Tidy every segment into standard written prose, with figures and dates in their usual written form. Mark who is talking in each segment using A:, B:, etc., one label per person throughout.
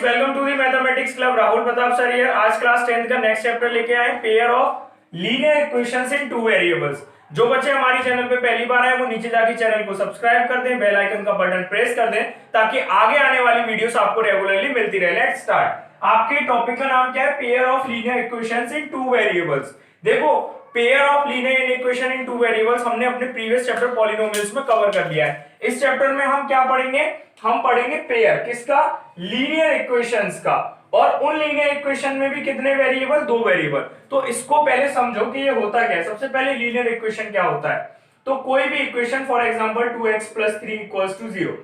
A: Welcome to the mathematics club. Rahul Pratap sir here. आज class 10th का next chapter लेके आए, pair of linear equations in two variables. जो बच्चे हमारी चैनल पे पहली बार आए वो नीचे जाके चैनल को सब्सक्राइब कर दें, बेल आइकन का बटन प्रेस कर दें ताकि आगे आने वाली वीडियोस आपको रेगुलरली मिलती रहे। Let's start. आपके टॉपिक का नाम क्या है? Pair of linear equations in two variables. देखो, pair of linear equation in two variables हमने अपने प्रीवियस चैप्टर पॉलिनोमियल्स में कवर कर लिया है। इस चैप्टर में हम क्या पढ़ेंगे? हम पढ़ेंगे पेयर किसका? लीनियर इक्वेशंस का। और उन लीनियर इक्वेशन में भी कितने वेरिएबल? दो वेरिएबल। तो इसको पहले समझो कि ये होता क्या है। सबसे पहले लीनियर इक्वेशन क्या होता है? तो कोई भी इक्वेशन, फॉर एग्जांपल 2x + 3 = 0,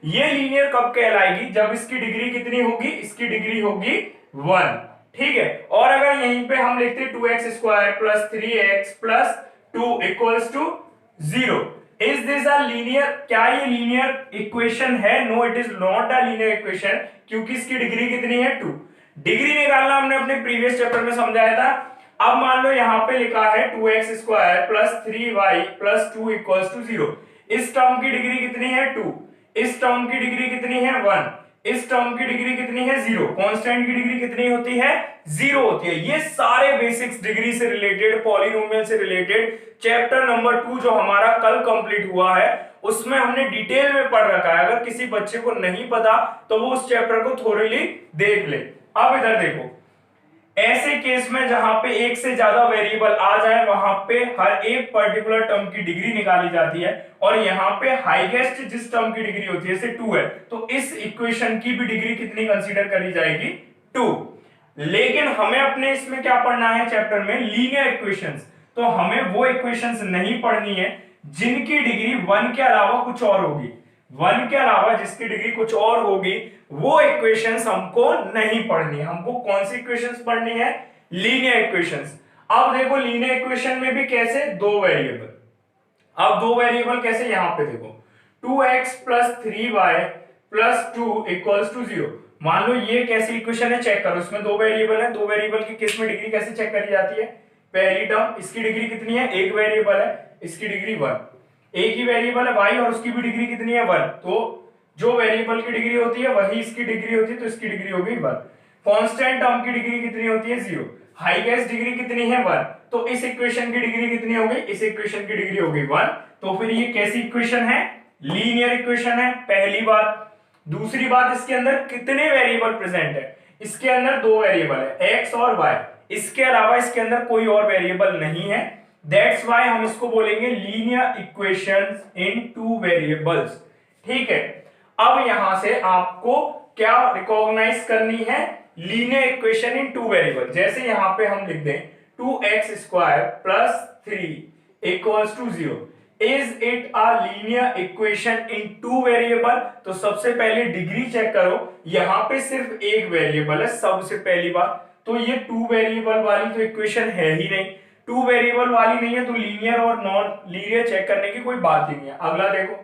A: ये लीनियर कब कहलाएगी? जब इसकी डिग्री कितनी होगी? इसकी डिग्री होगी 1। ठीक है। और अगर यहीं पे हम लिखते 2x² + 3x + 2 = 0, is this a linear? क्या ये लीनियर इक्वेशन है? No, it is not a linear equation, क्योंकि इसकी डिग्री कितनी है? 2। डिग्री निकालना हमने अपने प्रीवियस चैप्टर में समझाया था। अब मान लो यहां पे लिखा है 2x² + 3y + 2 = 0। इस टर्म की डिग्री कितनी है? 2। इस टर्म की डिग्री कितनी है? 1। इस टर्म की डिग्री कितनी है? 0। कांस्टेंट की डिग्री कितनी होती है? 0 होती है। ये सारे बेसिक्स डिग्री से रिलेटेड, पॉलिनोमियल से रिलेटेड चैप्टर नंबर 2 जो हमारा कल कंप्लीट हुआ है उसमें हमने डिटेल में पढ़ रखा है। अगर किसी बच्चे को नहीं पता तो वो उस चैप्टर को थोड़ी देख ले। अब इधर देखो, ऐसे केस में जहां पे एक से ज्यादा वेरिएबल आ जाए वहां पे हर एक पर्टिकुलर टर्म की डिग्री निकाली जाती है। और यहां पे हाईएस्ट जिस टर्म की डिग्री होती है, जैसे 2 है, तो इस इक्वेशन की भी डिग्री कितनी कंसीडर करी जाएगी? 2। लेकिन हमें अपने इसमें क्या पढ़ना है चैप्टर में? Linear equations. तो हमें वो इक्वेशंस नहीं पढ़नी है जिनकी डिग्री 1 के अलावा कुछ और होगी। 1 के अलावा जिसकी डिग्री कुछ और होगी वो इक्वेशंस हमको नहीं पढ़नी है। हमको कौन सी इक्वेशंस पढ़नी है? Linear equations. अब देखो, लीनियर इक्वेशन में भी कैसे? दो वेरिएबल। अब दो वेरिएबल कैसे? यहां पे देखो, 2x + 3y + 2 = 0। मान लो ये कैसी इक्वेशन है, चेक करो। इसमें दो वेरिएबल है। दो वेरिएबल की केस में डिग्री कैसे चेक करी जाती है? पहली टर्म, इसकी डिग्री कितनी है? एक वेरिएबल है, इसकी डिग्री 1। एक ही वेरिएबल है y और उसकी भी डिग्री कितनी है? 1। तो जो वेरिएबल की डिग्री होती है वही इसकी डिग्री होती है, तो इसकी डिग्री होगी 1। कांस्टेंट टर्म की डिग्री कितनी होती है? 0। हाईएस्ट डिग्री कितनी है? 1। तो इस इक्वेशन की डिग्री कितनी होगी? इस इक्वेशन की डिग्री होगी 1। तो फिर ये कैसी इक्वेशन है? लीनियर इक्वेशन है, पहली बात। दूसरी बात, इसके अंदर कितने वेरिएबल प्रेजेंट है? इसके अंदर दो वेरिएबल है, x और y। इसके अलावा इसके अंदर कोई और वेरिएबल नहीं है। दैट्स व्हाई हम इसको बोलेंगे linear equations in two variables. ठीक है। अब यहां से आपको क्या रिकॉग्नाइज करनी है? Linear equation in two variable. जैसे यहां पे हम लिख दें 2x² + 3 = 0। Is it a linear equation in two variable? तो सबसे पहले डिग्री चेक करो। यहां पे सिर्फ एक वेरिएबल है, सबसे पहली बात। तो ये टू वेरिएबल वाली तो इक्वेशन है ही नहीं। टू वेरिएबल वाली नहीं है तो लीनियर और नॉन लीनियर चेक करने की कोई बात ही नहीं है। अगला देखो,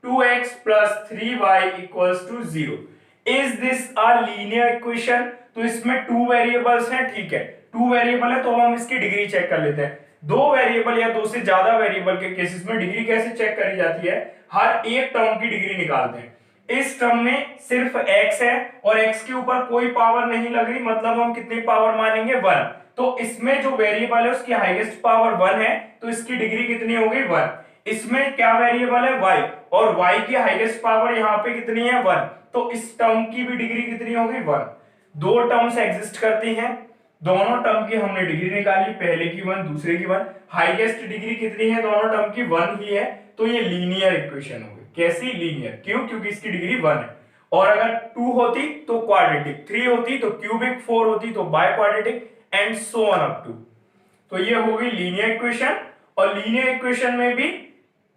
A: 2x + 3y = 0। Is this a linear equation? तो इसमें टू वेरिएबल्स हैं, ठीक है। टू वेरिएबल है तो हम इसकी डिग्री चेक कर लेते हैं। दो वेरिएबल या दो से ज्यादा वेरिएबल के केसेस में डिग्री कैसे चेक करी जाती है? हर एक टर्म की डिग्री निकालते हैं। इस टर्म में सिर्फ x है और x के ऊपर कोई पावर नहीं लग रही, मतलब हम कितनी पावर मानेंगे? 1। तो इसमें जो वेरिएबल है उसकी हाईएस्ट पावर 1 है, तो इसकी डिग्री कितनी हो गई? 1। इसमें क्या वेरिएबल है? y, और y की हाईएस्ट पावर यहाँ पे कितनी है? 1। तो इस टर्म की भी डिग्री कितनी हो गई? 1। दो टर्म्स एग्जिस्ट करती हैं, दोनों टर्म की हमने डिग्री निकाली, पहले की 1, दूसरे की 1। हाईएस्ट डिग्री कितनी है? दोनों टर्म की 1 ही है, तो ये लीनियर इक्वेशन हो गई। कैसी? लीनियर। क्यों? क्योंकि इसकी डिग्री 1 है। और अगर 2 होती तो क्वाड्रेटिक, 3 होती तो क्यूबिक, 4 होती तो biquadratic, and so on up to. तो ये हो गई लीनियर इक्वेशन। और लीनियर इक्वेशन में भी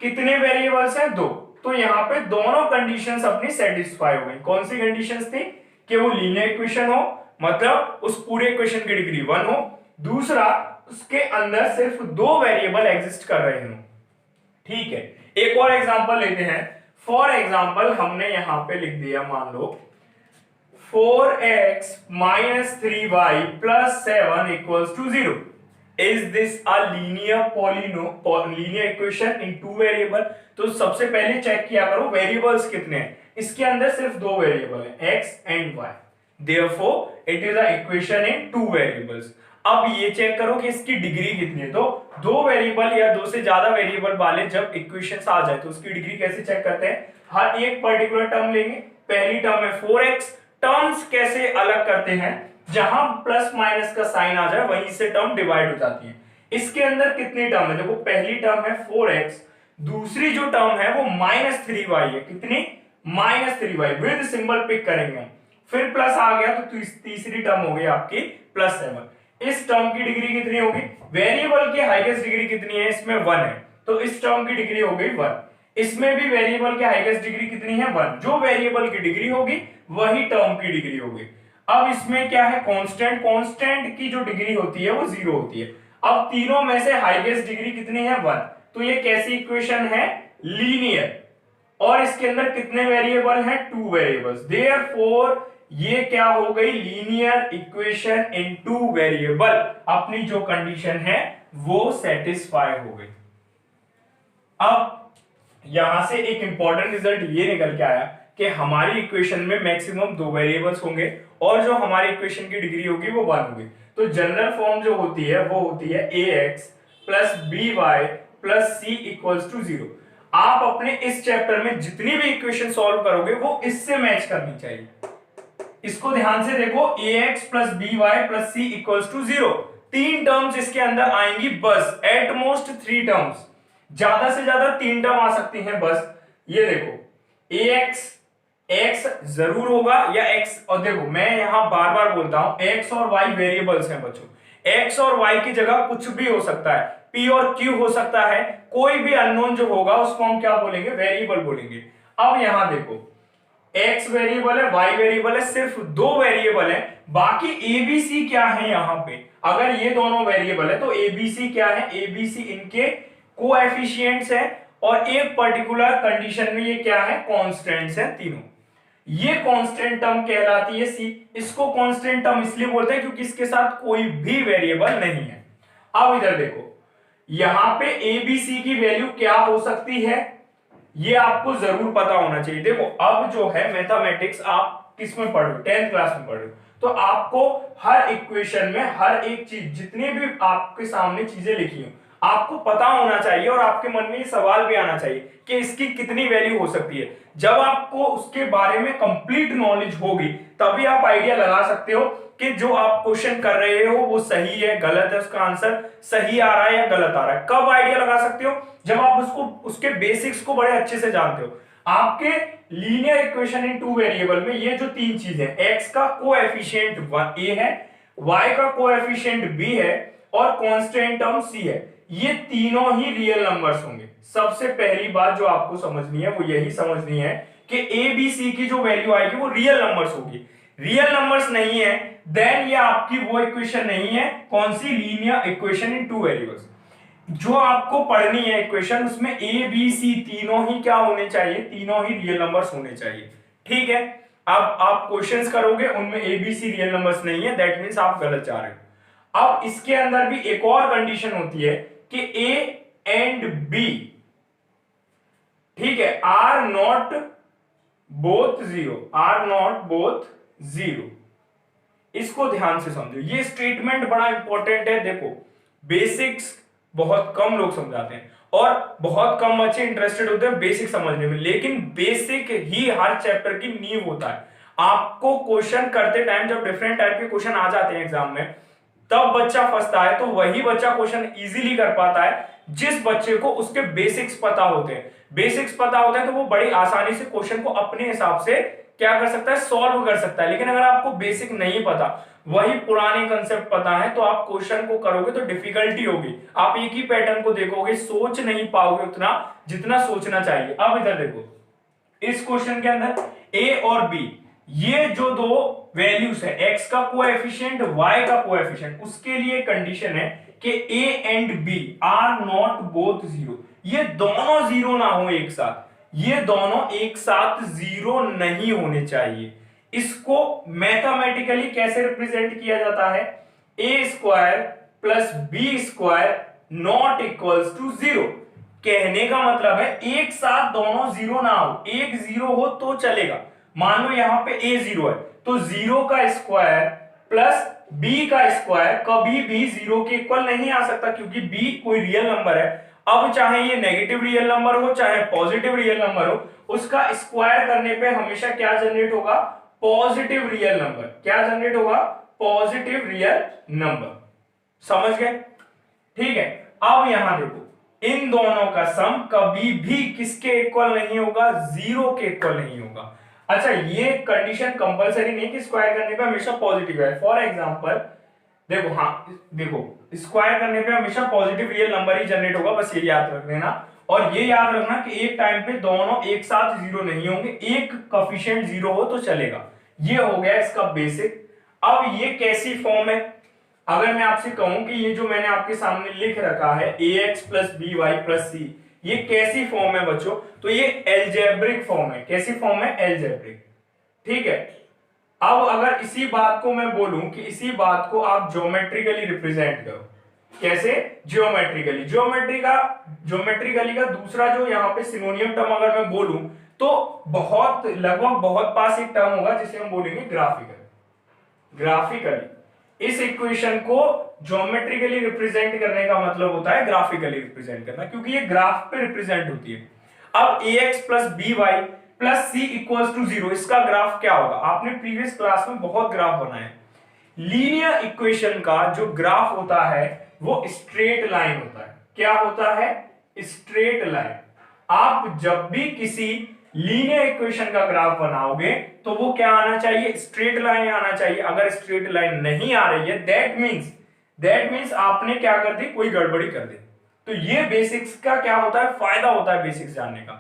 A: कितने वेरिएबल्स हैं? दो। तो यहाँ पे दोनों कंडीशंस अपनी सेटिस्फाई हो गई। कौन सी कंडीशंस थी? कि वो लीनियर इक्वेशन हो, मतलब उस पूरे इक्वेशन की डिग्री 1 हो। दूसरा, उसके अंदर सिर्फ दो वेरिएबल एग्जिस्ट कर रहे हो। ठीक है। एक और एग्जांपल लेते हैं। फॉर एग्जांपल हमने यहां पे लिख दिया, मान लो 4x - 3y + 7 = 0। Is this a linear equation in two variable? तो सबसे पहले चेक किया करो वेरिएबल्स कितने हैं। इसके अंदर सिर्फ दो वेरिएबल है, x and y। Therefore it is a equation in two variables. अब ये चेक करो कि इसकी डिग्री कितनी है। तो दो वेरिएबल या दो से ज्यादा वेरिएबल वाले जब इक्वेशंस आ जाए तो उसकी डिग्री कैसे चेक करते हैं? हर एक पर्टिकुलर टर्म लेंगे। पहली टर्म है 4x। टर्म्स कैसे अलग करते हैं? जहां प्लस माइनस का साइन आ जाए वहीं से टर्म डिवाइड हो जाती है। इसके अंदर कितनी टर्म है? देखो पहली टर्म है 4x, दूसरी जो टर्म है वो -3y है। कितनी? -3y। विद सिंबल पिक करेंगे हम, फिर प्लस आ गया तो तीसरी टर्म हो गई आपकी +7। इस टर्म की डिग्री कितनी होगी? वेरिएबल की हाईएस्ट डिग्री कितनी है? इसमें 1 है, तो इस टर्म की डिग्री हो गई 1। इसमें भी वेरिएबल की हाईएस्ट डिग्री कितनी है? 1। जो वेरिएबल की डिग्री होगी वही टर्म की डिग्री होगी। अब इसमें क्या है? कांस्टेंट। कांस्टेंट की जो डिग्री होती है वो 0 होती है। अब तीनों में से हाईएस्ट डिग्री कितनी है? 1। तो ये कैसी इक्वेशन है? लीनियर। और इसके अंदर कितने वेरिएबल हैं? 2 वेरिएबल्स। देयरफॉर ये क्या हो गई? Linear equation in 2 variable. अपनी जो कंडीशन है वो सेटिस्फाई हो गई। अब यहां से एक इंपॉर्टेंट रिजल्ट ये निकल के आया कि हमारी इक्वेशन में मैक्सिमम 2 वेरिएबल्स होंगे और जो हमारी इक्वेशन की डिग्री होगी वो 1 होगी। तो जनरल फॉर्म जो होती है वो होती है ax plus by plus c equals to 0। आप अपने इस चैप्टर में जितनी भी इक्वेशन सॉल्व करोगे वो इससे मैच करनी चाहिए। इसको ध्यान से देखो, ax plus by plus c equals to 0। 3 terms इसके अंदर आएंगी बस, एट मोस्ट 3 टर्म्स, ज्यादा से ज्यादा 3 टर्म आ सकती हैं बस। ये देखो ax, x जरूर होगा या x, और देखो मैं यहां बार बार बोलता हूं x और y वेरिएबल्स हैं बच्चों। x और y की जगह कुछ भी हो सकता है, p और q हो सकता है, कोई भी अननोन जो होगा उसको हम क्या बोलेंगे? वेरिएबल बोलेंगे। अब यहां देखो x वेरिएबल है, y वेरिएबल है, सिर्फ 2 वेरिएबल है। बाकी abc क्या है यहां पे? अगर ये दोनों वेरिएबल है तो abc क्या है? abc इनके कोएफिशिएंट्स है और एक पर्टिकुलर कंडीशन में ये क्या है? कांस्टेंट्स है तीनों। ये कांस्टेंट टर्म कहलाती है c। इसको कांस्टेंट टर्म इसलिए बोलते हैं क्योंकि इसके साथ कोई भी वेरिएबल नहीं है। अब इधर देखो, यहां पे abc की वैल्यू क्या हो सकती है ये आपको जरूर पता होना चाहिए। देखो अब जो है मैथमेटिक्स आप किस में पढ़ रहे हो? 10th क्लास में पढ़ रहे हो, तो आपको हर इक्वेशन में हर एक चीज, जितनी भी आपके सामने चीजें लिखी हो, आपको पता होना चाहिए और आपके मन में ये सवाल भी आना चाहिए कि इसकी कितनी वैल्यू हो सकती है। जब आपको उसके बारे में कंप्लीट नॉलेज होगी तभी आप आइडिया लगा सकते हो कि जो आप क्वेश्चन कर रहे हो वो सही है, गलत है, उसका आंसर सही आ रहा है या गलत आ रहा है। कब आइडिया लगा सकते हो? जब आप उसको, उसके बेसिक्स को बड़े अच्छे से जानते हो। आपके लीनियर इक्वेशन इन 2 वेरिएबल में ये जो 3 चीजें, x का कोएफिशिएंट a है, y का कोएफिशिएंट b है और कांस्टेंट टर्म c है, ये तीनों ही रियल नंबर्स होंगे। सबसे पहली बात जो आपको समझनी है वो यही समझनी है कि a b c की जो वैल्यू आएगी वो रियल नंबर्स होगी। रियल नंबर्स नहीं है देन ये आपकी वो इक्वेशन नहीं है। कौन सी? Linear equation in 2 variables. जो आपको पढ़नी है इक्वेशन, उसमें a b c तीनों ही क्या होने चाहिए? तीनों ही रियल नंबर्स होने चाहिए। ठीक है, अब आप क्वेश्चंस करोगे उनमें a b c real numbers नहीं है, दैट मींस आप गलत जा रहे हो। अब इसके अंदर भी एक और कंडीशन होती है कि a एंड b, ठीक है, आर नॉट बोथ जीरो। इसको ध्यान से समझो, ये स्टेटमेंट बड़ा इंपॉर्टेंट है। देखो बेसिक्स बहुत कम लोग समझाते हैं और बहुत कम बच्चे इंटरेस्टेड होते हैं बेसिक समझने में, लेकिन बेसिक ही हर चैप्टर की नींव होता है। आपको क्वेश्चन करते टाइम जब डिफरेंट टाइप के क्वेश्चन आ जाते हैं एग्जाम में, तब बच्चा फंसता है। तो वही बच्चा क्वेश्चन इजीली कर पाता है जिस बच्चे को उसके बेसिक्स पता होते हैं। बेसिक्स पता होते हैं तो वो बड़ी आसानी से क्वेश्चन को अपने हिसाब से क्या कर सकता है? सॉल्व कर सकता है। लेकिन अगर आपको बेसिक नहीं पता, वही पुराने कंसेप्ट पता है, तो आप क्वेश्चन को करोगे तो डिफिकल्टी होगी। आप एक ही पैटर्न को देखोगे, सोच नहीं पाओगे उतना जितना सोचना चाहिए। अब इधर देखो, इस क्वेश्चन के अंदर a और b, ये जो दो वैल्यूज है, x का कोएफिशिएंट, y का कोएफिशिएंट, उसके लिए कंडीशन है कि a and b are not both zero. ये दोनों जीरो ना हो एक साथ, ये दोनों एक साथ जीरो नहीं होने चाहिए। इसको मैथमेटिकली कैसे रिप्रेजेंट किया जाता है? a square plus b square not equals to zero. कहने का मतलब है एक साथ दोनों जीरो ना हो, एक जीरो हो तो चलेगा। मान लो यहां पे a जीरो है तो 0 का स्क्वायर प्लस b का स्क्वायर कभी भी 0 के इक्वल नहीं आ सकता, क्योंकि b कोई रियल नंबर है। अब चाहे ये नेगेटिव रियल नंबर हो चाहे पॉजिटिव रियल नंबर हो, उसका स्क्वायर करने पे हमेशा क्या जनरेट होगा, पॉजिटिव रियल नंबर। क्या जनरेट होगा, पॉजिटिव रियल नंबर। समझ गए? ठीक है। अब यहां देखो, इन दोनों का सम कभी भी किसके इक्वल नहीं होगा, 0 के इक्वल नहीं होगा। अच्छा, ये कंडीशन कंपलसरी नहीं कि स्क्वायर करने पे हमेशा पॉजिटिव है। फॉर एग्जांपल देखो, हाँ देखो, स्क्वायर करने पे हमेशा पॉजिटिव रियल नंबर ही जनरेट होगा, बस ये याद रख लेना। और ये याद रखना कि एक टाइम पे दोनों एक साथ 0 नहीं होंगे, एक कोफिशिएंट 0 हो तो चलेगा। ये हो गया इसका बेसिक। अब ये कैसी फॉर्म है, अगर मैं आपसे कहूं कि ये जो मैंने आपके सामने लिख रखा है ax plus B Y plus C, ये कैसी फॉर्म है बच्चों, तो ये एल्जेब्रिक फॉर्म है। कैसी फॉर्म है, एल्जेब्रिक। ठीक है। अब अगर इसी बात को मैं बोलूं कि इसी बात को आप ज्योमेट्रिकली रिप्रेजेंट करो, कैसे, ज्योमेट्रिकली। ज्योमेट्रिकली का दूसरा जो यहाँ पे सिनोनियम टर्म अगर मैं बोलूं तो बहुत लगभग बहुत पास एक टर्म होगा जिसे हम बोलेंगे ग्राफिकली। इस इक्वेशन को ज्योमेट्रिकली रिप्रेजेंट करने का मतलब होता है ग्राफिकली रिप्रेजेंट करना, क्योंकि ये ग्राफ पे रिप्रेजेंट होती है। अब ax plus B Y plus C equals to 0, इसका ग्राफ क्या होगा, आपने प्रीवियस क्लास में बहुत ग्राफ बनाए। लीनियर इक्वेशन का जो ग्राफ होता है वो स्ट्रेट लाइन होता है। क्या होता है, स्ट्रेट लाइन। आप जब भी किसी लीनियर इक्वेशन का ग्राफ बनाओगे तो वो क्या आना चाहिए, स्ट्रेट लाइन आना चाहिए। अगर स्ट्रेट लाइन नहीं आ रही है, दैट मींस आपने क्या कर दी, कोई गड़बड़ी कर दी। तो ये बेसिक्स का क्या होता है, फायदा होता है बेसिक्स जानने का।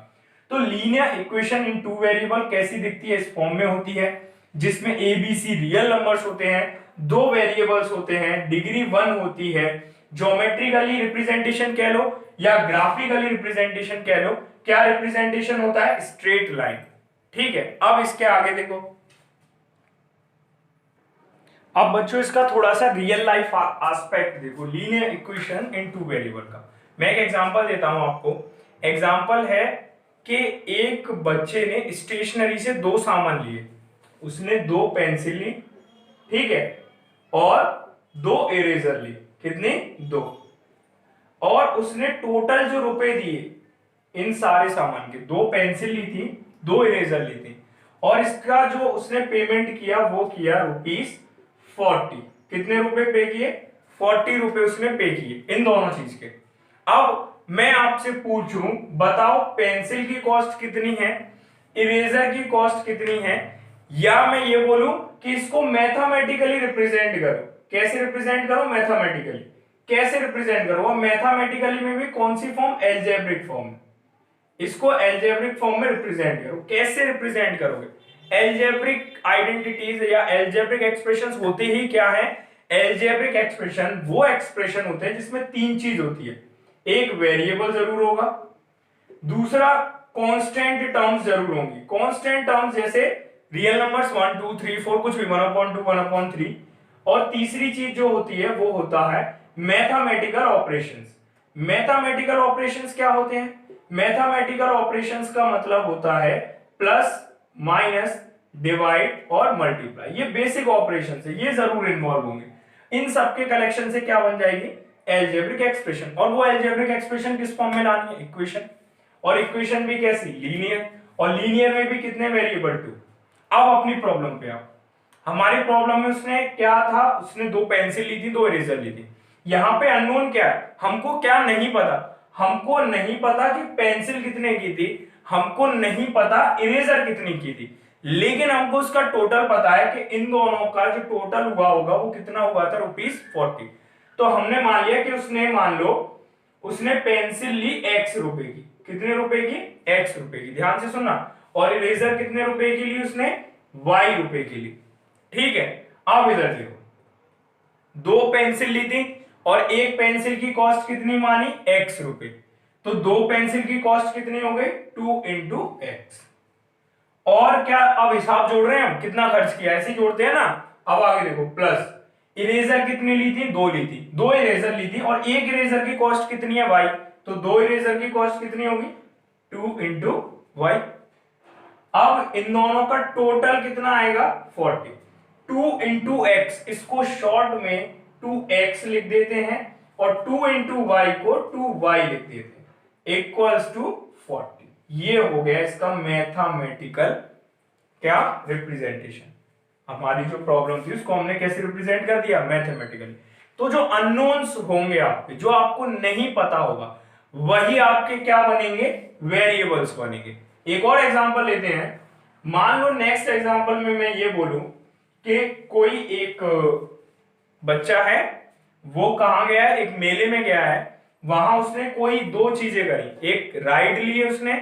A: तो linear equation in two variable कैसी दिखती है, इस फॉर्म में होती है, जिसमें A B C real numbers होते हैं, दो वेरिएबल्स होते हैं, डिग्री 1 होती है। ज्योमेट्रिकली रिप्रेजेंटेशन कह लो या ग्राफिकली रिप्रेजेंटेशन कह लो, क्या रिप्रेजेंटेशन होता है, स्ट्रेट लाइन। ठीक है। अब इसके आगे देखो, अब बच्चों इसका थोड़ा सा रियल लाइफ एस्पेक्ट देखो, linear equation in two variable का। मैं एक एग्जांपल देता हूं आपको। एग्जांपल है कि एक बच्चे ने स्टेशनरी से 2 सामान लिए। उसने 2 पेंसिल ली, ठीक है, और 2 इरेजर ली। कितने, 2। और उसने टोटल जो रुपए दिए इन सारे सामान के, 2 पेंसिल ली थी, 2 इरेजर ली थी, और इसका जो उसने पेमेंट किया वो किया ₹40। कितने रुपए पे किए, 40 रुपए उसने पे किए इन दोनों चीज के। अब मैं आपसे पूछूं, बताओ पेंसिल की कॉस्ट कितनी है, इरेजर की कॉस्ट कितनी है, या मैं ये बोलूं कि इसको मैथमेटिकली रिप्रेजेंट करो। कैसे रिप्रेजेंट करो, मैथमेटिकली। कैसे रिप्रेजेंट करो, मैथमेटिकली में भी कौन सी फॉर्म, एल्जेब्रिक फॉर्म। इसको एल्जेब्रिक फॉर्म में रिप्रेजेंट करो। कैसे रिप्रेजेंट करोगे, एल्जेब्रिक आइडेंटिटीज या एल्जेब्रिक एक्सप्रेशंस होते ही क्या है, एल्जेब्रिक एक्सप्रेशन वो एक्सप्रेशन होते हैं जिसमें 3 चीज होती है। एक वेरिएबल जरूर होगा, दूसरा कांस्टेंट टर्म्स जरूर होंगी। कांस्टेंट टर्म्स जैसे रियल नंबर्स 1 2 3 4 कुछ भी 1/2 1/3। और तीसरी चीज जो होती है वो होता है मैथमेटिकल ऑपरेशंस। मैथमेटिकल ऑपरेशंस क्या होते हैं, मैथमेटिकल ऑपरेशंस का मतलब होता है प्लस माइनस डिवाइड और मल्टीप्लाई। ये बेसिक ऑपरेशंस है, ये जरूर इन्वॉल्व होंगे। इन सबके कलेक्शन से क्या बन जाएगी, एल्जेब्रिक एक्सप्रेशन। और वो एल्जेब्रिक एक्सप्रेशन किस फॉर्म में लानी है, इक्वेशन। और इक्वेशन भी कैसी, लीनियर। और लीनियर में भी कितने वेरिएबल, 2। अब अपनी प्रॉब्लम पे आओ। हमारी प्रॉब्लम में उसने क्या था, उसने 2 पेंसिल ली थी, 2 इरेजर ली थी। यहां पे अननोन क्या है, हमको क्या नहीं पता, हमको नहीं पता कि पेंसिल कितने की थी, हमको नहीं पता इरेजर कितनी की थी, लेकिन हमको उसका टोटल पता है कि इन दोनों का जो टोटल हुआ होगा वो कितना हुआ था, ₹40। तो हमने मान लिया कि उसने, मान लो उसने पेंसिल ली x रुपए की। कितने रुपए की, x रुपए की, ध्यान से सुनना। और इरेजर कितने रुपए की ली उसने, y रुपए की ली। ठीक है। अब इधर देखो, 2 पेंसिल ली थी और एक पेंसिल की कॉस्ट कितनी मानी, x रुपए। तो 2 पेंसिल की कॉस्ट कितनी हो गई, 2 into x। और क्या, अब हिसाब जोड़ रहे हैं हम, कितना खर्च किया, ऐसे जोड़ते हैं ना। अब आगे देखो, प्लस इरेजर कितनी ली थी, 2 ली थी, 2 इरेजर ली थी, और एक इरेजर की कॉस्ट कितनी है, y। तो 2 इरेजर की कॉस्ट कितनी होगी, 2 into y। अब इन दोनों का टोटल कितना आएगा 40। 2 इंटू एक्स, इसको शॉर्ट में 2x लिख देते हैं और 2 इंटू वाई को 2y लिख देते हैं इक्वल्स टू 40। ये हो गया इसका मैथमेटिकल क्या रिप्रेजेंटेशन। हमारी जो प्रॉब्लम थी उसको हमने कैसे रिप्रेजेंट कर दिया मैथमेटिकली। तो जो अननोन्स होंगे आपके, जो आपको नहीं पता होगा, वही आपके क्या बनेंगे वेरिएबल्स बनेंगे। एक और एग्जांपल लेते हैं। मान लो नेक्स्ट एग्जांपल में मैं ये बोलूं कि कोई एक बच्चा है, वो कहां गया है, एक मेले में गया है, वहां उसने कोई दो चीजें करी, एक राइड ली उसने,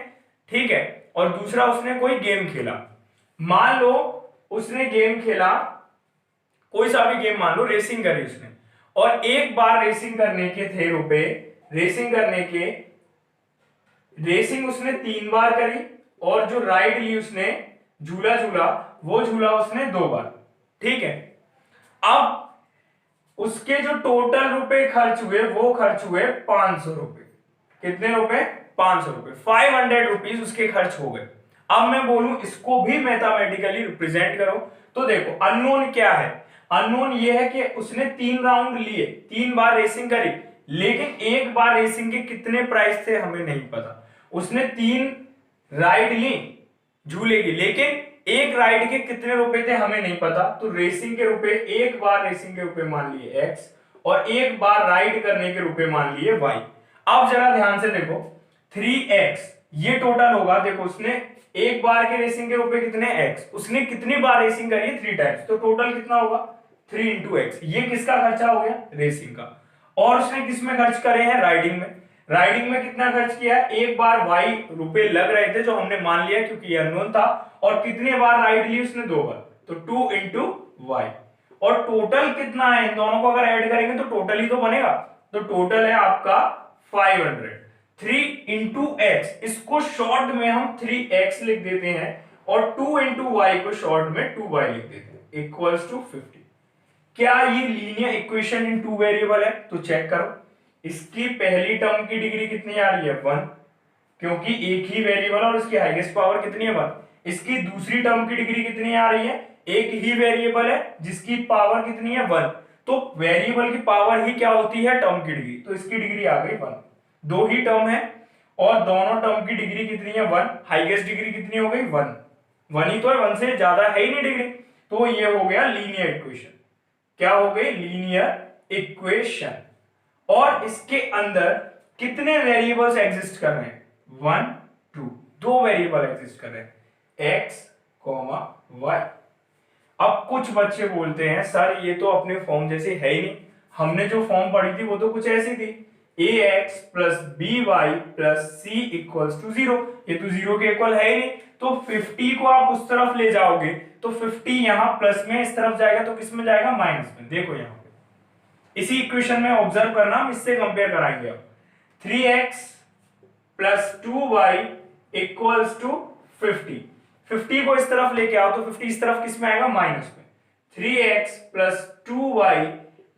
A: ठीक है, और दूसरा उसने कोई गेम खेला। मान लो उसने गेम खेला, कोई सा भी गेम, मान लो रेसिंग करी उसने, और एक बार रेसिंग करने के थे रुपए, रेसिंग उसने 3 बार करी, और जो राइड ली उसने, झूला झूला, वो झूला उसने 2 बार, ठीक है। अब उसके जो टोटल रुपए खर्च हुए वो खर्च हुए 500 रुपए। कितने रुपए 500 रुपए, 500 रुपीज उसके खर्च हो गए। अब मैं बोलूं इसको भी मैथमेटिकली रिप्रेजेंट करो, तो देखो अननोन क्या है, अननोन ये है कि उसने 3 राउंड लिए, 3 बार रेसिंग करी, लेकिन एक बार रेसिंग के कितने प्राइस थे हमें नहीं पता। उसने 3 राइड ली झूले की, लेकिन एक राइड के कितने रुपए थे हमें नहीं पता। तो रेसिंग के रुपए, एक बार रेसिंग के रुपए मान लिए x, और एक बार राइड करने के रुपए मान लिए y। अब जरा ध्यान से देखो 3x, ये टोटल होगा, देखो उसने एक बार के रेसिंग के रुपए कितने x, उसने कितनी बार रेसिंग करी है 3 टाइम्स, तो टोटल कितना होगा 3 इंटू एक्स। ये किसका खर्चा हो गया रेसिंग का, और उसने किस में खर्च करे हैं राइडिंग में। राइडिंग में कितना खर्च किया, एक बार y रुपए लग रहे थे जो हमने मान लिया क्योंकि ये अननोन था, और कितने बार राइड ली उसने 2 बार, तो 2 इंटू वाई। और टोटल कितना है, इन दोनों को अगर ऐड करेंगे तो टोटल ही तो बनेगा, तो टोटल है आपका 500। 3 इंटू एक्स, इसको शॉर्ट में हम 3x लिख देते हैं, और 2 इंटू वाई को शॉर्ट में 2y लिख देते हैं इक्वल्स टू 50। क्या ये लीनियर इक्वेशन इन 2 वेरिएबल है, तो चेक करो। इसकी पहली टर्म की डिग्री कितनी आ रही है 1, क्योंकि एक ही वेरिएबल और उसकी हाईएस्ट पावर कितनी है 1। इसकी दूसरी टर्म की डिग्री कितनी आ रही है, एक ही वेरिएबल है जिसकी पावर कितनी है 1, तो वेरिएबल की पावर ही क्या होती है टर्म की डिग्री, तो इसकी डिग्री आ गई 1। 2 ही टर्म है और दोनों टर्म की डिग्री कितनी है 1, हाईएस्ट डिग्री कितनी हो गई 1, 1 ही तो है, 1 से ज्यादा है ही नहीं डिग्री, तो ये हो गया लीनियर इक्वेशन। क्या हो गई लिनियर इक्वेशन। और इसके अंदर कितने वेरिएबल्स एग्जिस्ट कर रहे हैं 1 2, 2 वेरिएबल एग्जिस्ट कर रहे हैं x, y। अब कुछ बच्चे बोलते हैं सर ये तो अपने फॉर्म जैसे है ही नहीं, हमने जो फॉर्म पढ़ी थी वो तो कुछ ऐसी थी, ax plus by plus c equals to 0, ये तो 0 के इक्वल है ही नहीं, तो 50 को आप उस तरफ ले जाओगे तो 50 यहां प्लस में इस तरफ जाएगा तो किस में जाएगा माइनस में। देखो यहां पे इसी इक्वेशन में ऑब्जर्व करना, हम इससे कंपेयर कराएंगे। अब 3x plus 2y equals to 50, 50 को इस तरफ लेके आओ तो 50 इस तरफ किस में आएगा माइनस में। 3x plus 2y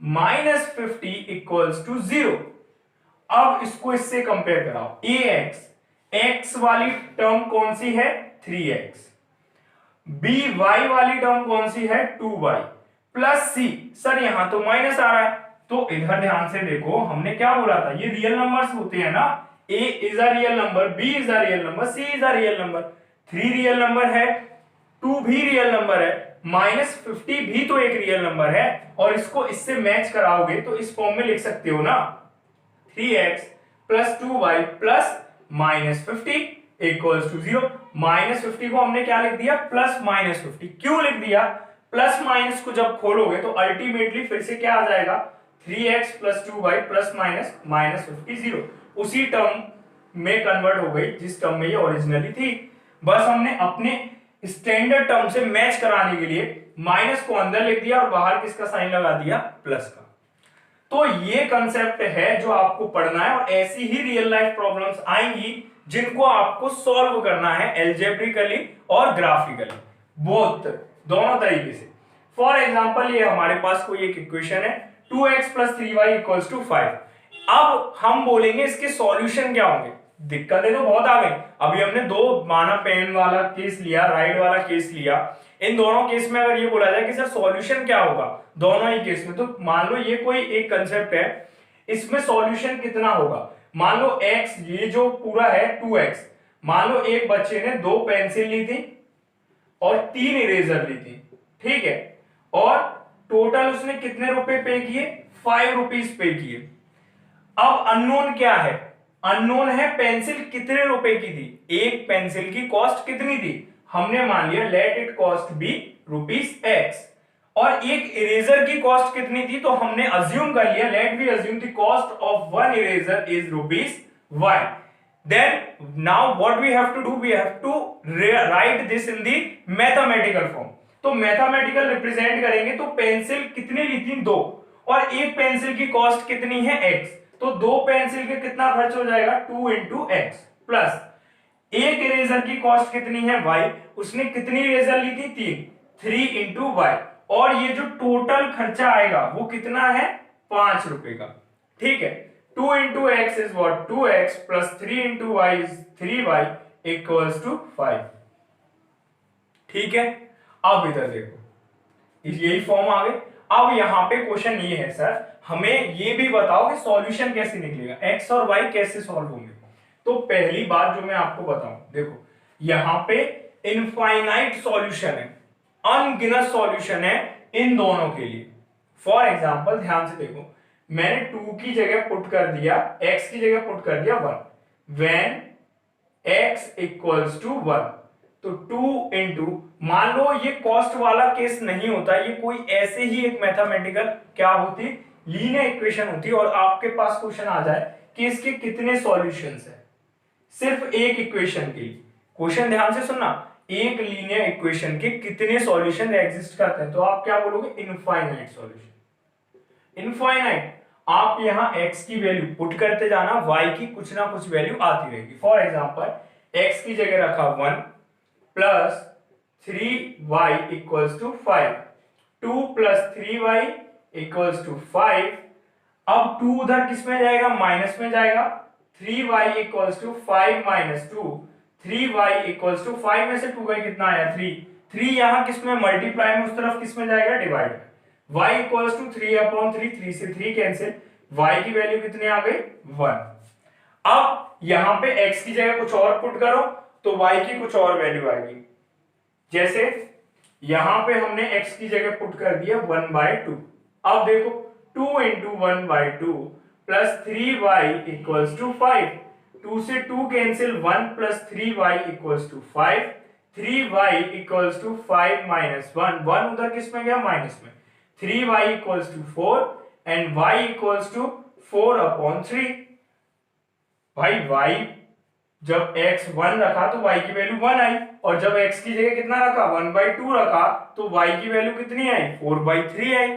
A: minus 50 equals to 0। अब इसको इससे कंपेयर कराओ, ax, x वाली टर्म कौन सी है 3x, by वाली टर्म कौन सी है 2y प्लस c। सर यहां तो माइनस आ रहा है, तो इधर ध्यान से देखो, हमने क्या बोला था, ये रियल नंबर्स होते हैं ना, a is a real number, b is a real number, c is a real number, 3 real number है, 2 भी रियल नंबर है, माइनस 50 भी तो एक रियल नंबर है, और इसको इससे मैच कराओगे तो इस फॉर्म में लिख सकते हो ना 3x plus 2y plus minus 50 equals to 0। Minus 50 को हमने क्या लिख दिया प्लस माइनस 50, क्यों लिख दिया, प्लस माइनस को जब खोलोगे तो अल्टीमेटली फिर से क्या आ जाएगा 3x plus 2y plus minus minus 50 0, उसी टर्म में कन्वर्ट हो गई जिस टर्म में ये ओरिजिनली थी। बस हमने अपने स्टैंडर्ड टर्म से मैच कराने के लिए माइनस को अंदर लिख दिया और बाहर किसका साइन लगा दिया प्लस का। तो ये कंसेप्ट है जो आपको पढ़ना है, और ऐसी ही रियल लाइफ प्रॉब्लम्स आएंगी जिनको आपको सॉल्व करना है एल्जेब्रिकली और ग्राफिकली, बोथ दोनों तरीके से। फॉर एग्जांपल ये हमारे पास कोई एक इक्वेशन है 2x plus 3y equals to 5। अब हम बोलेंगे इसके सॉल्यूशन क्या होंगे, दिक्कतें तो बहुत आ गई। अभी हमने दो माना पेन वाला केस लिया, राइट वाला केस लिया, इन दोनों केस में अगर ये बोला जाए कि सर सॉल्यूशन क्या होगा दोनों ही केस में, तो मान लो ये कोई एक कंसेप्ट है, इसमें सॉल्यूशन कितना होगा। मान लो x, ये जो पूरा है 2x, मान लो एक बच्चे ने 2 पेंसिल ली थी और 3 इरेजर ली थी, ठीक है, और टोटल उसने कितने रुपए पे किए, 5 रुपीज पे किए। अब अननोन क्या है, अननोन है पेंसिल कितने रुपए की थी, एक पेंसिल की कॉस्ट कितनी थी, हमने मान लिया let it cost be ₹x, और एक इरेजर की कॉस्ट कितनी थी, तो हमने अज्यूम कर लिया let we assume the cost of one eraser is ₹y। then now what we have to do, we have to write this in the mathematical form। तो मैथमेटिकल रिप्रेजेंट करेंगे, तो पेंसिल कितनी ली थी, 2, और एक पेंसिल की कॉस्ट कितनी है x, तो 2 पेंसिल के कितना खर्च हो जाएगा 2 into x, प्लस एक इरेजर की कॉस्ट कितनी है y, उसने कितनी इरेजर ली थी 3 into y, और ये जो टोटल खर्चा आएगा वो कितना है 5 रुपए का, ठीक है। 2 into x is what, 2x plus 3 into y is 3y equals to 5, ठीक है। अब इधर देखो यही फॉर्म आ गए। अब यहां पे क्वेश्चन ये है सर हमें ये भी बताओ कि सॉल्यूशन कैसे निकलेगा, x और y कैसे सॉल्व होंगे। तो पहली बात जो मैं आपको बताऊं, देखो यहां पे इनफाइनाइट सॉल्यूशन है, अनगिनत सॉल्यूशन है इन दोनों के लिए। फॉर एग्जांपल ध्यान से देखो, मैंने 2 की जगह पुट कर दिया, x की जगह पुट कर दिया 1, व्हेन x इक्वल्स टू 1, तो 2 इंटू, मान लो ये कॉस्ट वाला केस नहीं होता, ये कोई ऐसे ही एक मैथमेटिकल क्या होती, लीनियर इक्वेशन होती, और आपके पास क्वेश्चन आ जाए कि इसके कितने सॉल्यूशंस है, सिर्फ एक इक्वेशन के लिए। क्वेश्चन ध्यान से सुनना, एक लीनियर इक्वेशन के कितने सॉल्यूशन एग्जिस्ट करते हैं, तो आप क्या बोलोगे, इनफाइनाइट सॉल्यूशन। इनफाइनाइट, आप यहां x की वैल्यू पुट करते जाना, y की कुछ ना कुछ वैल्यू आती रहेगी। फॉर एग्जांपल x की जगह रखा 1 plus 3y equals to 5, 2 plus 3y equals to 5। अब 2 उधर किस में जाएगा, माइनस में जाएगा, 3y equals to 5 minus 2, 3y equals to 5 में से 2 का कितना आया 3 यहां किस में मल्टीप्लाई में, उस तरफ किस में जाएगा, डिवाइड में। y इक्वल्स टू 3/3, 3 से 3 कैंसिल, y की वैल्यू कितनी आ गई 1। अब यहां पे x की जगह कुछ और पुट करो तो y की कुछ और वैल्यू आएगी, जैसे यहां पे हमने x की जगह पुट कर दिया 1/2। अब देखो 2 into 1/2 plus 3y equals to 5, 2 से 2 cancel, 1 plus 3y equals to 5, 3y equals to 5 minus 1, 1 उधर किस में गया, माइनस में, 3y equals to 4 and y equals to 4/3। भाई y जब x 1 रखा तो y की वैल्यू 1 आई, और जब x की जगह कितना रखा 1/2 रखा तो y की वैल्यू कितनी आई 4/3 आई।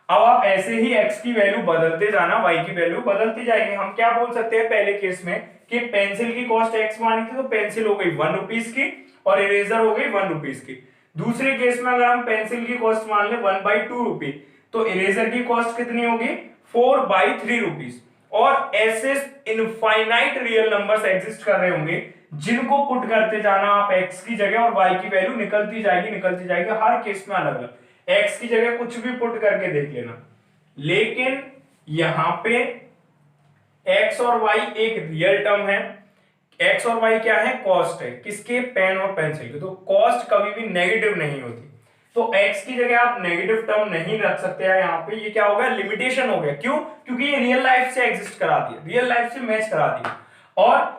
A: अब आप ऐसे ही x की वैल्यू बदलते जाना, y की वैल्यू बदलती जाएगी। हम क्या बोल सकते हैं पहले केस में कि पेंसिल की कॉस्ट x मानी थी, तो पेंसिल हो गई 1 रुपीज की और इरेजर हो गई 1 रुपीज की। दूसरे केस में अगर हम पेंसिल की कॉस्ट मान ले 1/2 रुपी, तो इरेजर की कॉस्ट कितनी होगी 4/3 रुपीज। और ऐसे इनफाइनाइट रियल नंबर्स एग्जिस्ट कर रहे होंगे जिनको पुट करते जाना आप x की जगह, और y की वैल्यू निकलती जाएगी, हर केस में अलग अलग। x की जगह कुछ भी पुट करके देख लेना, लेकिन यहां पे x और y एक रियल टर्म है। x और y क्या है, कॉस्ट है, किसके, पेन और पेंसिल के। तो कॉस्ट कभी भी नेगेटिव नहीं होती, तो x की जगह आप नेगेटिव टर्म नहीं रख सकते हैं। यहाँ पे ये क्या हो गया, लिमिटेशन हो गया। क्यों, क्योंकि ये रियल लाइफ से एग्जिस्ट कराती है, रियल लाइफ से मैच कराती है। और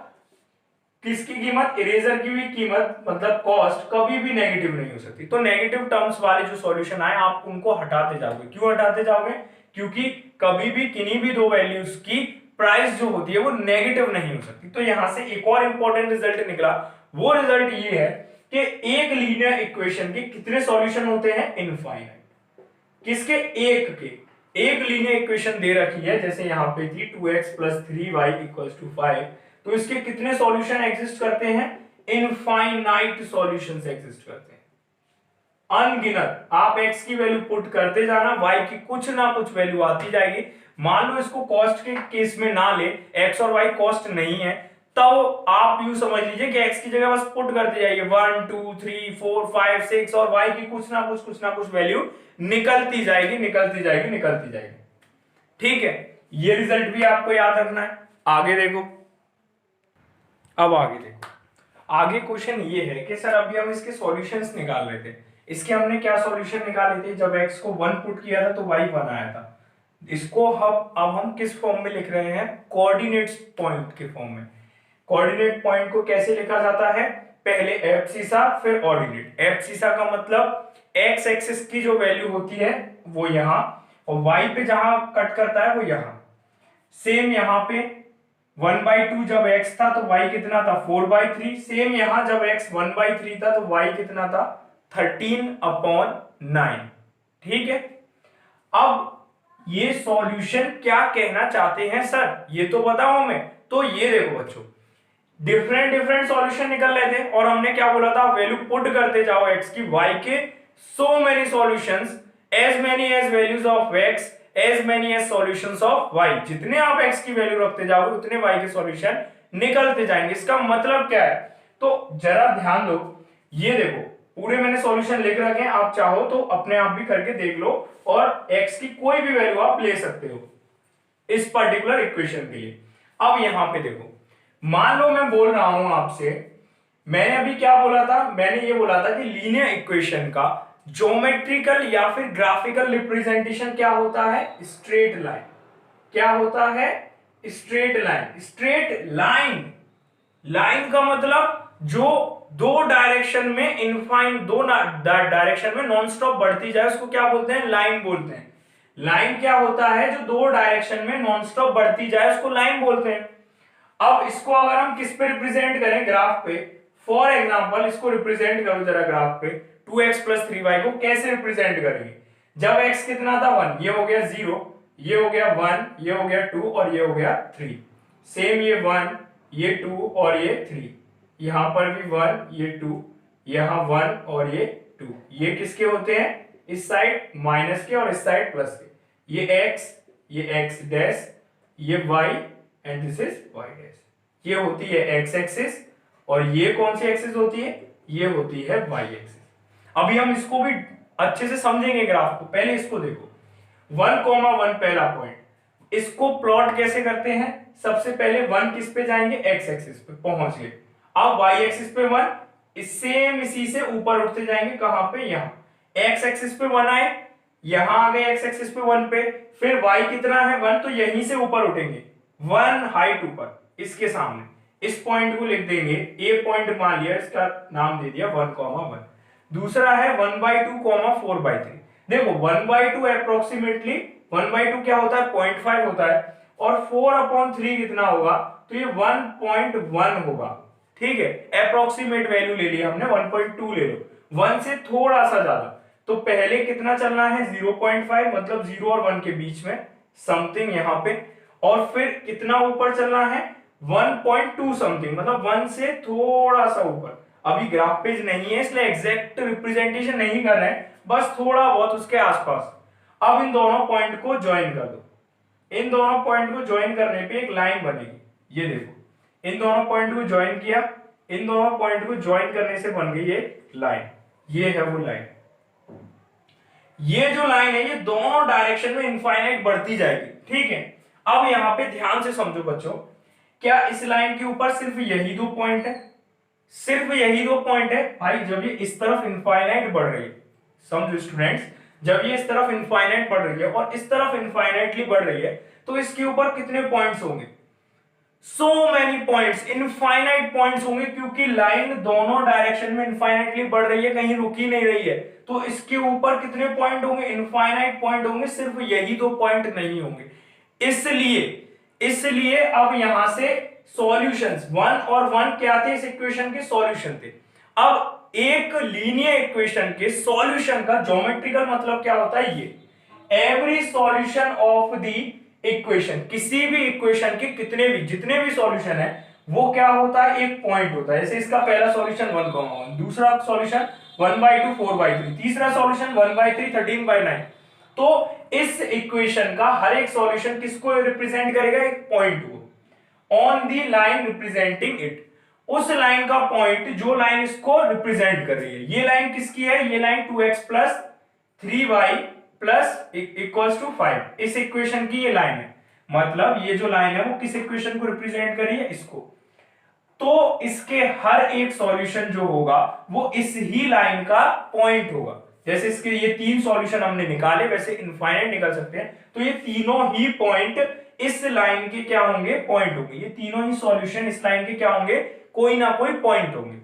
A: किसकी कीमत, इरेजर की भी कीमत मतलब कॉस्ट कभी भी नेगेटिव नहीं हो सकती। तो नेगेटिव टर्म्स वाले जो सॉल्यूशन आए आप उनको हटाते जाओगे। क्यों हटाते जाओगे, क्योंकि कभी भी किन्हीं भी दो वैल्यूज की प्राइस जो होती है वो नेगेटिव नहीं हो सकती। तो यहां से एक और इंपॉर्टेंट रिजल्ट निकला, वो रिजल्ट ये है कि एक लीनियर इक्वेशन के कितने सॉल्यूशन होते हैं, इनफाइनाइट। किसके, एक के। एक लीनियर इक्वेशन दे रखी है, जैसे यहां पे थी 2x + 3y = 5, तो इसके कितने सॉल्यूशन एग्जिस्ट करते हैं, इनफाइनाइट सॉल्यूशंस एग्जिस्ट करते हैं, अनगिनत। आप x की वैल्यू पुट करते जाना, y की कुछ ना कुछ वैल्यू आती जाएगी। मान लो इसको कॉस्ट के केस में ना ले, x और y कॉस्ट नहीं है, तो आप यूं समझ लीजिए कि x की जगह बस पुट करते जाइए 1 2 3 4 5 6 और y की कुछ ना कुछ वैल्यू निकलती जाएगी निकलती जाएगी निकलती जाएगी। ठीक है, ये रिजल्ट भी आपको याद रखना है। आगे देखो, अब आगे देखो, आगे क्वेश्चन ये है कि सर अभी हम इसके सॉल्यूशंस निकाल रहे थे। इसके हमने क्या सॉल्यूशन निकाले थे, जब x को 1 पुट किया था तो y 1 आया था। इसको अब हम किस फॉर्म में लिख रहे हैं, कोऑर्डिनेट्स पॉइंट के फॉर्म में। कोऑर्डिनेट पॉइंट को कैसे लिखा जाता है, पहले एब्सिसा फिर ऑर्डिनेट। एब्सिसा का मतलब x एक्सिस की जो वैल्यू होती है वो यहां, और y पे जहां कट करता है वो यहां। सेम यहां पे 1/2 जब x था तो y कितना था 4/3। सेम यहां जब x 1/3 था तो y कितना था 13/9। ठीक है, अब ये सॉल्यूशन क्या कहना चाहते हैं सर, ये तो बताओ हमें। तो ये देखो बच्चों, डिफरेंट डिफरेंट सॉल्यूशन निकल रहे थे और हमने क्या बोला था, वैल्यू पुट करते जाओ x की, y के so many solutions, as many as values of x as many as solutions of y। जितने आप x की वैल्यू रखते जाओगे उतने y के सॉल्यूशन निकलते जाएंगे। इसका मतलब क्या है, तो जरा ध्यान दो, ये देखो पूरे मैंने सॉल्यूशन लिख रखे हैं, आप चाहो तो अपने आप भी करके देख लो और x की कोई भी वैल्यू आप ले सकते हो इस पर्टिकुलर इक्वेशन के लिए। अब यहां पे देखो, मान लो मैं बोल रहा हूं आपसे, मैंने अभी क्या बोला था, मैंने ये बोला था कि लीनियर इक्वेशन का ज्योमेट्रिकल या फिर ग्राफिकल रिप्रेजेंटेशन क्या होता है, स्ट्रेट लाइन। क्या होता है, straight line. Straight line, line का मतलब जो दो डायरेक्शन में इनफाइन, दो डायरेक्शन में नॉन स्टॉप बढ़ती जाए उसको क्या बोलते हैं, लाइन बोलते हैं। लाइन क्या होता है, जो दो डायरेक्शन में नॉन स्टॉप बढ़ती जाए उसको लाइन बोलते हैं। अब इसको अगर हम किस पे रिप्रेजेंट करें, ग्राफ पे, फॉर एग्जांपल इसको रिप्रेजेंट करो जरा ग्राफ पे, 2x + 3y को कैसे रिप्रेजेंट करेंगे, जब x कितना था 1, ये हो गया 0, ये हो गया 1, ये हो गया 2 और ये हो गया 3। सेम ये 1, ये 2 और ये 3, यहां पर भी 1, ये 2, यहां 1 और ये 2। ये किसके होते हैं, इस साइड माइनस के और इस साइड प्लस के। ये x डैश, ये y and this is y dash. ये होती है x एक्सिस और ये कौन सी एक्सिस होती है, ये होती है y एक्सिस। अभी हम इसको भी अच्छे से समझेंगे ग्राफ को, पहले इसको देखो 1,1 पहला पॉइंट। इसको प्लॉट कैसे करते हैं, सबसे पहले 1 किस पे जाएंगे, x एक्सिस पे पहुंच गए। अब y एक्सिस पे 1, सेम इसी से ऊपर उठते जाएंगे, कहां पे, यहां। x एक्सिस पे 1 आए, यहां आ गए x एक्सिस पे 1 पे, फिर y कितना है 1, तो यहीं से ऊपर उठेंगे 1 हाइट ऊपर, इसके सामने इस पॉइंट को लिख देंगे, ए पॉइंट मान लिया, इसका नाम दे दिया 1,1। दूसरा है 1/2, 4/3। देखो 1/2 अप्रोक्सीमेटली, 1/2 क्या होता है 0.5 होता है, और 4/3 कितना होगा, तो ये 1.1 होगा। ठीक है, अप्रोक्सीमेट वैल्यू ले लिया हमने, 1.2 ले लो, 1 से थोड़ा सा ज्यादा। तो पहले कितना चलना है 0.5, मतलब 0 और 1 के बीच में समथिंग यहां पे, और फिर कितना ऊपर चलना है 1.2 समथिंग, मतलब 1 से थोड़ा सा ऊपर। अभी ग्राफ पेज नहीं है इसलिए एग्जैक्ट रिप्रेजेंटेशन नहीं कर रहे हैं, बस थोड़ा बहुत उसके आसपास। अब इन दोनों पॉइंट को ज्वाइन कर दो, इन दोनों पॉइंट को ज्वाइन करने पे एक लाइन बनेगी। ये देखो, इन दोनों पॉइंट को ज्वाइन किया, इन दोनों पॉइंट को ज्वाइन करने से बन गई एक लाइन, ये है वो लाइन। ये जो लाइन है ये दोनों डायरेक्शन में इनफाइनाइट बढ़ती जाएगी। ठीक है, अब यहां पे ध्यान से समझो बच्चों, क्या इस लाइन के ऊपर सिर्फ यही दो पॉइंट है, सिर्फ यही दो पॉइंट है भाई। जब ये इस तरफ इनफाइनाइट बढ़ रही है, समझो स्टूडेंट्स, जब ये इस तरफ इनफाइनाइट बढ़ रही है और इस तरफ इनफाइनाइटली बढ़ रही है, तो इसके ऊपर कितने पॉइंट्स होंगे, so many points, infinite points होंगे, क्योंकि लाइन दोनों डायरेक्शन में इनफाइनाइटली बढ़ रही है, कहीं रुकी नहीं रही है। तो इसके ऊपर कितने पॉइंट होंगे, इनफाइनाइट पॉइंट होंगे, सिर्फ यही दो पॉइंट नहीं होंगे। इसलिए अब यहां से सॉल्यूशंस 1 और 1 क्या थे, इस इक्वेशन के सॉल्यूशन थे। अब एक लीनियर इक्वेशन के सॉल्यूशन का ज्योमेट्रिकल मतलब क्या होता है, ये every solution of the equation, किसी भी इक्वेशन के कितने भी जितने भी सॉल्यूशन है वो क्या होता है, एक पॉइंट होता है। जैसे इसका पहला सॉल्यूशन 1,1, दूसरा सॉल्यूशन 1/2, 4/3, तीसरा सॉल्यूशन 1/3, 13/9। तो इस इक्वेशन का हर एक सॉल्यूशन किसको रिप्रेजेंट करेगा, एक पॉइंट को। On the line representing it, उस लाइन का पॉइंट जो लाइन इसको रिप्रेजेंट कर रही है। ये लाइन किसकी है? ये line 2x plus 3y plus equals to 5, इस इक्वेशन की ये लाइन है। मतलब ये जो लाइन है वो किस इक्वेशन को रिप्रेजेंट कर रही है? इसको। तो इसके हर एक सॉल्यूशन जो होगा वो इस ही लाइन का पॉइंट होगा। जैसे इसके ये 3 सॉल्यूशन हमने निकाले, वैसे इनफाइनाइट निकल सकते हैं, तो ये तीनों ही पॉइंट इस लाइन के क्या होंगे? पॉइंट होंगे। ये तीनों ही सॉल्यूशन इस लाइन के क्या होंगे? कोई ना कोई पॉइंट होंगे।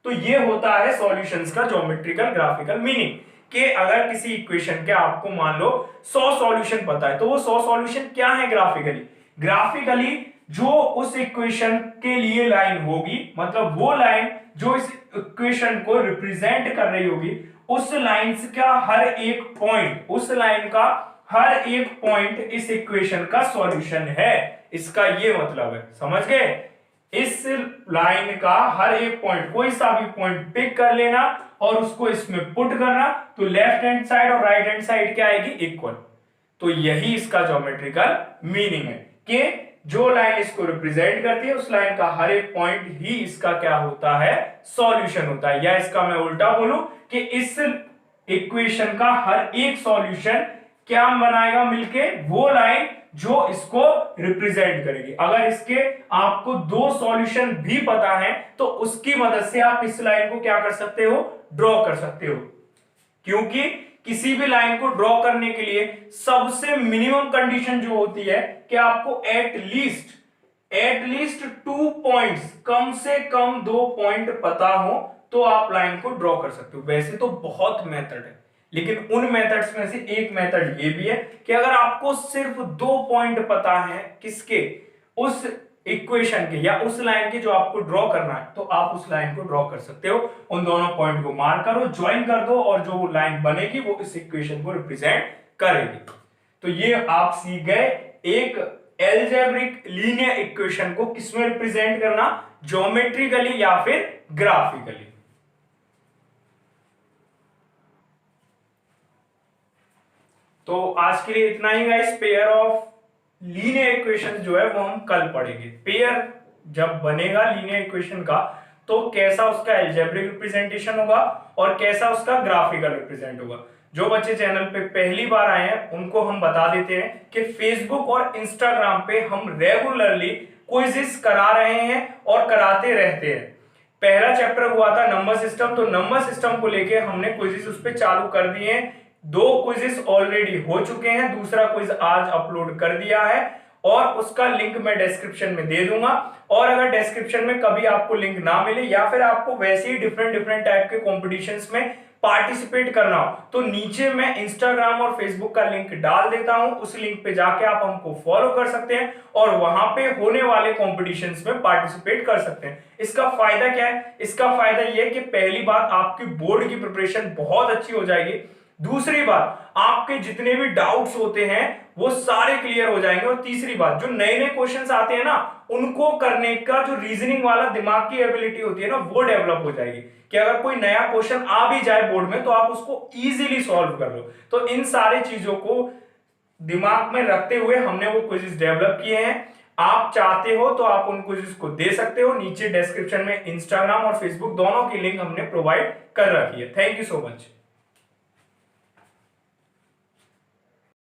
A: तो ये होता है सॉल्यूशंस का ज्योमेट्रिकल ग्राफिकल मीनिंग, कि अगर किसी इक्वेशन के आपको मान लो 100 सॉल्यूशन पता है, तो वो 100 सॉल्यूशन क्या है ग्राफिकली? ग्राफिकली जो उस इक्वेशन के लिए लाइन होगी, मतलब वो लाइन जो इस इक्वेशन को रिप्रेजेंट कर रही होगी, उस लाइन का हर एक पॉइंट, उस लाइन का हर एक पॉइंट इस इक्वेशन का सॉल्यूशन है। इसका ये मतलब है, समझ गए? इस लाइन का हर एक पॉइंट, कोई सा भी पॉइंट पिक कर लेना और उसको इसमें पुट करना, तो लेफ्ट हैंड साइड और राइट हैंड साइड क्या आएगी? इक्वल। तो यही इसका ज्योमेट्रिकल मीनिंग है कि जो लाइन इसको रिप्रेजेंट करती है उस लाइन का हर एक पॉइंट ही इसका क्या होता है? सॉल्यूशन होता है। या इसका मैं उल्टा बोलूं कि इस इक्वेशन का हर एक सॉल्यूशन क्या बनाएगा मिलके? वो लाइन जो इसको रिप्रेजेंट करेगी। अगर इसके आपको 2 सॉल्यूशन भी पता है तो उसकी मदद से आप इस लाइन को क्या कर सकते हो? ड्रॉ कर सकते हो। क्योंकि किसी भी लाइन को ड्रॉ करने के लिए सबसे मिनिमम कंडीशन जो होती है कि आपको एटलीस्ट 2 पॉइंट्स, कम से कम 2 पॉइंट पता हो तो आप लाइन को ड्रॉ कर सकते हो। वैसे तो बहुत मेथड है, लेकिन उन मेथड्स में से एक मेथड ये भी है कि अगर आपको सिर्फ 2 पॉइंट पता है किसके? उस इक्वेशन के या उस लाइन के जो आपको ड्रॉ करना है, तो आप उस लाइन को ड्रॉ कर सकते हो। उन दोनों पॉइंट को मार्क करो, ज्वाइन कर दो और जो लाइन बनेगी वो इस इक्वेशन को रिप्रेजेंट करेगी। तो ये आप सीख गए एक एल्जेब्रिक लीनियर इक्वेशन को किसमें रिप्रेजेंट करना? ज्योमेट्रिकली या फिर ग्राफिकली। तो आज के लिए इतना ही guys. Pair of linear equation जो है वो हम कल पढ़ेंगे। पेयर जब बनेगा लीनियर इक्वेशन का तो कैसा उसका अलजेब्रिक रिप्रेजेंटेशन होगा और कैसा उसका ग्राफिकल रिप्रेजेंट होगा। जो बच्चे चैनल पे पहली बार आए हैं उनको हम बता देते हैं कि फेसबुक और इंस्टाग्राम पे हम रेगुलरली क्विज़ेस करा रहे हैं और कराते रहते हैं। पहला चैप्टर हुआ था नंबर सिस्टम, तो नंबर सिस्टम को लेके हमने क्विज़ेस उस पे चालू कर दिए हैं। 2 क्विज़ेस ऑलरेडी हो चुके हैं, दूसरा क्विज आज अपलोड कर दिया है और उसका लिंक मैं डिस्क्रिप्शन में दे दूंगा। और अगर डिस्क्रिप्शन में कभी आपको लिंक ना मिले या फिर आपको वैसे ही डिफरेंट टाइप के कॉम्पिटिशन्स में पार्टिसिपेट करना हो, तो नीचे मैं इंस्टाग्राम और फेसबुक का लिंक डाल देता हूं। उस लिंक पे जाके आप हमको फॉलो कर सकते हैं और वहां पे होने वाले कॉम्पिटिशन्स में पार्टिसिपेट कर सकते हैं। इसका फायदा क्या है? इसका फायदा यह है कि पहली बात आपकी बोर्ड की प्रिपरेशन बहुत अच्छी हो जाएगी। दूसरी बात, आपके जितने भी डाउट्स होते हैं वो सारे क्लियर हो जाएंगे। और तीसरी बात, जो नए नए क्वेश्चंस आते हैं ना, उनको करने का जो रीजनिंग वाला दिमाग की एबिलिटी होती है ना, वो डेवलप हो जाएगी कि अगर कोई नया क्वेश्चन आ भी जाए बोर्ड में तो आप उसको इजीली सॉल्व कर लो। तो इन सारी चीजों को दिमाग में रखते हुए हमने वो क्विज़ेस डेवलप किए हैं। आप चाहते हो तो आप उन क्विज़ेस को दे सकते हो। नीचे डिस्क्रिप्शन में इंस्टाग्राम और फेसबुक दोनों की लिंक हमने प्रोवाइड कर रखी है। Thank you so much.